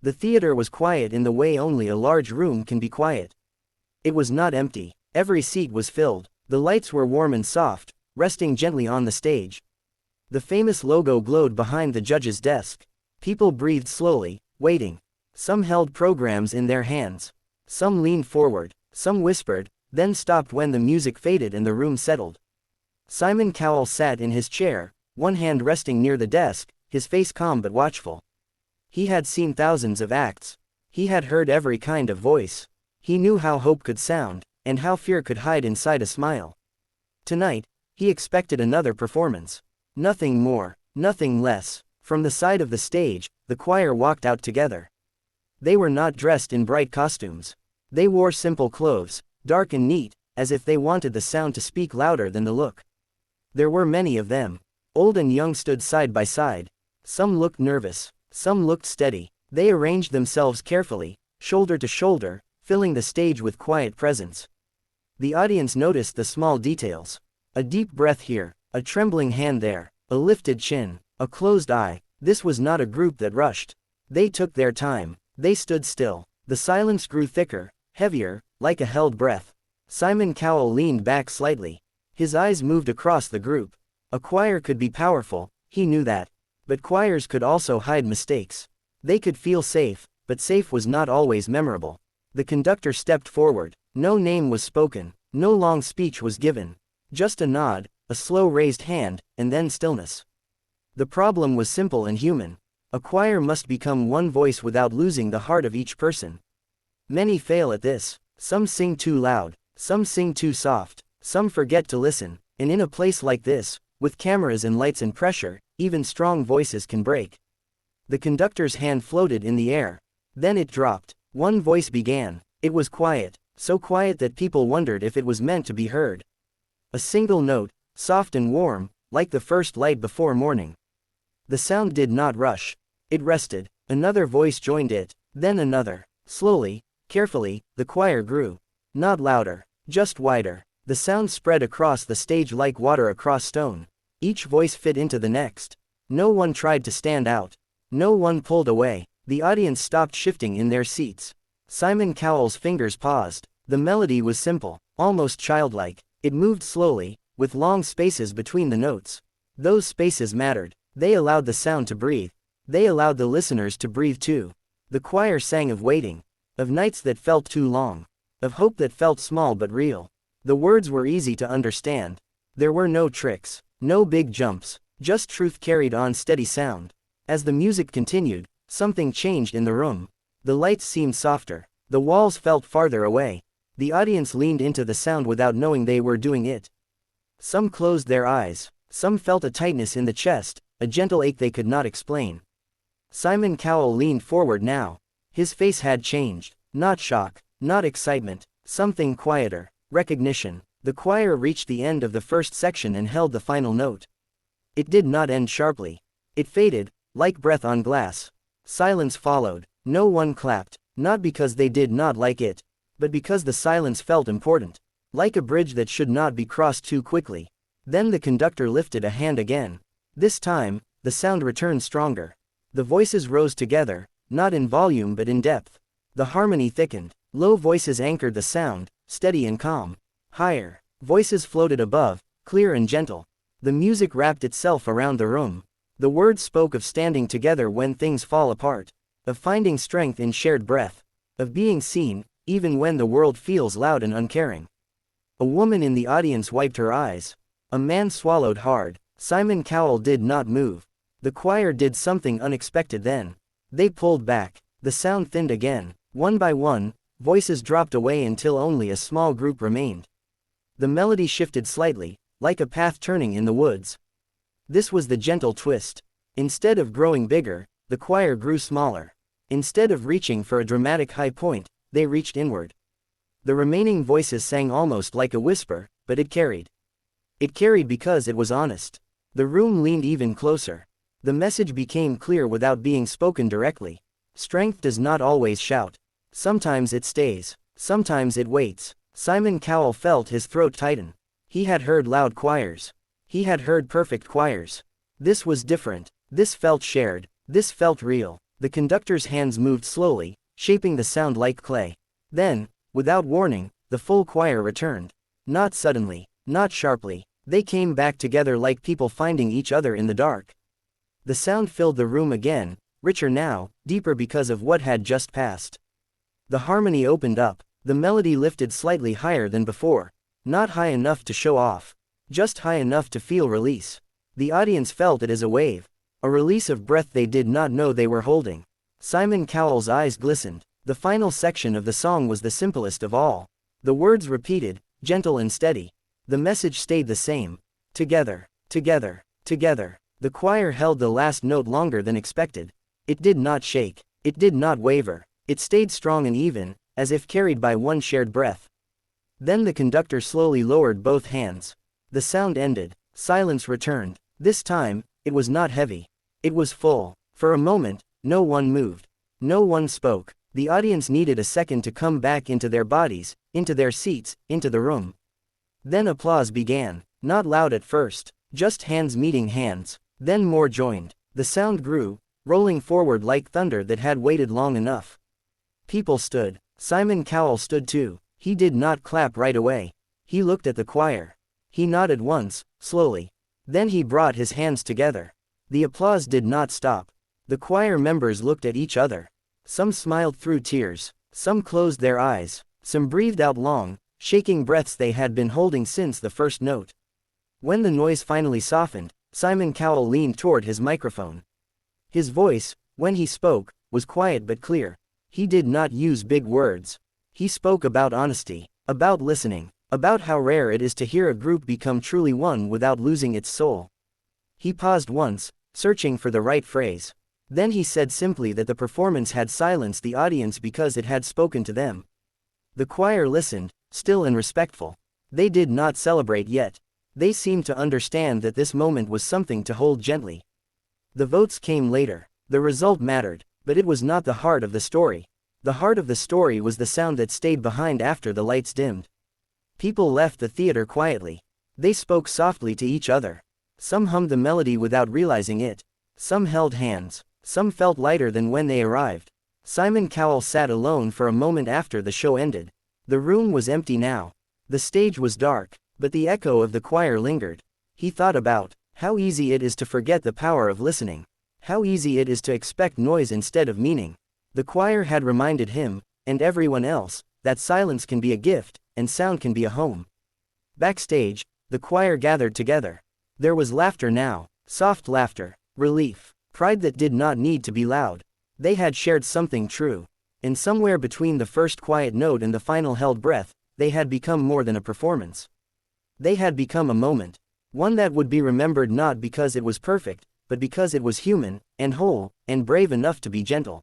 The theater was quiet in the way only a large room can be quiet. It was not empty. Every seat was filled. The lights were warm and soft, resting gently on the stage. The famous logo glowed behind the judge's desk. People breathed slowly, waiting. Some held programs in their hands. Some leaned forward. Some whispered, then stopped when the music faded and the room settled. Simon Cowell sat in his chair, one hand resting near the desk, his face calm but watchful. He had seen thousands of acts. He had heard every kind of voice. He knew how hope could sound, and how fear could hide inside a smile. Tonight, he expected another performance. Nothing more, nothing less. From the side of the stage, the choir walked out together. They were not dressed in bright costumes. They wore simple clothes, dark and neat, as if they wanted the sound to speak louder than the look. There were many of them. Old and young stood side by side. Some looked nervous, some looked steady. They arranged themselves carefully, shoulder to shoulder, filling the stage with quiet presence. The audience noticed the small details. A deep breath here, a trembling hand there, a lifted chin, a closed eye. This was not a group that rushed. They took their time. They stood still. The silence grew thicker, heavier, like a held breath. Simon Cowell leaned back slightly. His eyes moved across the group. A choir could be powerful, he knew that. But choirs could also hide mistakes. They could feel safe, but safe was not always memorable. The conductor stepped forward. No name was spoken. No long speech was given. Just a nod, a slow raised hand, and then stillness. The problem was simple and human. A choir must become one voice without losing the heart of each person. Many fail at this. Some sing too loud. Some sing too soft. Some forget to listen. And in a place like this, with cameras and lights and pressure, even strong voices can break. The conductor's hand floated in the air. Then it dropped. One voice began. It was quiet, so quiet that people wondered if it was meant to be heard. A single note, soft and warm, like the first light before morning. The sound did not rush. It rested. Another voice joined it, then another. Slowly, carefully, the choir grew. Not louder, just wider. The sound spread across the stage like water across stone. Each voice fit into the next. No one tried to stand out. No one pulled away. The audience stopped shifting in their seats. Simon Cowell's fingers paused. The melody was simple, almost childlike. It moved slowly, with long spaces between the notes. Those spaces mattered. They allowed the sound to breathe. They allowed the listeners to breathe too. The choir sang of waiting, of nights that felt too long, of hope that felt small but real. The words were easy to understand. There were no tricks, no big jumps, just truth carried on steady sound. As the music continued, something changed in the room. The lights seemed softer. The walls felt farther away. The audience leaned into the sound without knowing they were doing it. Some closed their eyes. Some felt a tightness in the chest, a gentle ache they could not explain. Simon Cowell leaned forward now. His face had changed. Not shock, not excitement, something quieter, recognition. The choir reached the end of the first section and held the final note. It did not end sharply. It faded, like breath on glass. Silence followed. No one clapped, not because they did not like it, but because the silence felt important, like a bridge that should not be crossed too quickly. Then the conductor lifted a hand again. This time, the sound returned stronger. The voices rose together, not in volume but in depth. The harmony thickened. Low voices anchored the sound, steady and calm. Higher voices floated above, clear and gentle. The music wrapped itself around the room. The words spoke of standing together when things fall apart, of finding strength in shared breath, of being seen, even when the world feels loud and uncaring. A woman in the audience wiped her eyes. A man swallowed hard. Simon Cowell did not move. The choir did something unexpected then. They pulled back. The sound thinned again. One by one, voices dropped away until only a small group remained. The melody shifted slightly, like a path turning in the woods. This was the gentle twist. Instead of growing bigger, the choir grew smaller. Instead of reaching for a dramatic high point, they reached inward. The remaining voices sang almost like a whisper, but it carried. It carried because it was honest. The room leaned even closer. The message became clear without being spoken directly. Strength does not always shout. Sometimes it stays. Sometimes it waits. Simon Cowell felt his throat tighten. He had heard loud choirs. He had heard perfect choirs. This was different. This felt shared. This felt real. The conductor's hands moved slowly, shaping the sound like clay. Then, without warning, the full choir returned. Not suddenly, not sharply. They came back together like people finding each other in the dark. The sound filled the room again, richer now, deeper because of what had just passed. The harmony opened up, the melody lifted slightly higher than before. Not high enough to show off, just high enough to feel release. The audience felt it as a wave, a release of breath they did not know they were holding. Simon Cowell's eyes glistened. The final section of the song was the simplest of all. The words repeated, gentle and steady. The message stayed the same. Together, together, together. The choir held the last note longer than expected. It did not shake. It did not waver. It stayed strong and even, as if carried by one shared breath. Then the conductor slowly lowered both hands. The sound ended. Silence returned. This time, it was not heavy. It was full. For a moment, no one moved. No one spoke. The audience needed a second to come back into their bodies, into their seats, into the room. Then applause began. Not loud at first, just hands meeting hands. Then more joined. The sound grew, rolling forward like thunder that had waited long enough. People stood. Simon Cowell stood too. He did not clap right away. He looked at the choir. He nodded once, slowly. Then he brought his hands together. The applause did not stop. The choir members looked at each other. Some smiled through tears. Some closed their eyes. Some breathed out long, shaking breaths they had been holding since the first note. When the noise finally softened, Simon Cowell leaned toward his microphone. His voice, when he spoke, was quiet but clear. He did not use big words. He spoke about honesty, about listening, about how rare it is to hear a group become truly one without losing its soul. He paused once, searching for the right phrase. Then he said simply that the performance had silenced the audience because it had spoken to them. The choir listened, still and respectful. They did not celebrate yet. They seemed to understand that this moment was something to hold gently. The votes came later. The result mattered, but it was not the heart of the story. The heart of the story was the sound that stayed behind after the lights dimmed. People left the theater quietly. They spoke softly to each other. Some hummed the melody without realizing it. Some held hands. Some felt lighter than when they arrived. Simon Cowell sat alone for a moment after the show ended. The room was empty now. The stage was dark, but the echo of the choir lingered. He thought about how easy it is to forget the power of listening. How easy it is to expect noise instead of meaning. The choir had reminded him, and everyone else, that silence can be a gift, and sound can be a home. Backstage, the choir gathered together. There was laughter now, soft laughter, relief, pride that did not need to be loud. They had shared something true. And somewhere between the first quiet note and the final held breath, they had become more than a performance. They had become a moment. One that would be remembered not because it was perfect, but because it was human, and whole, and brave enough to be gentle.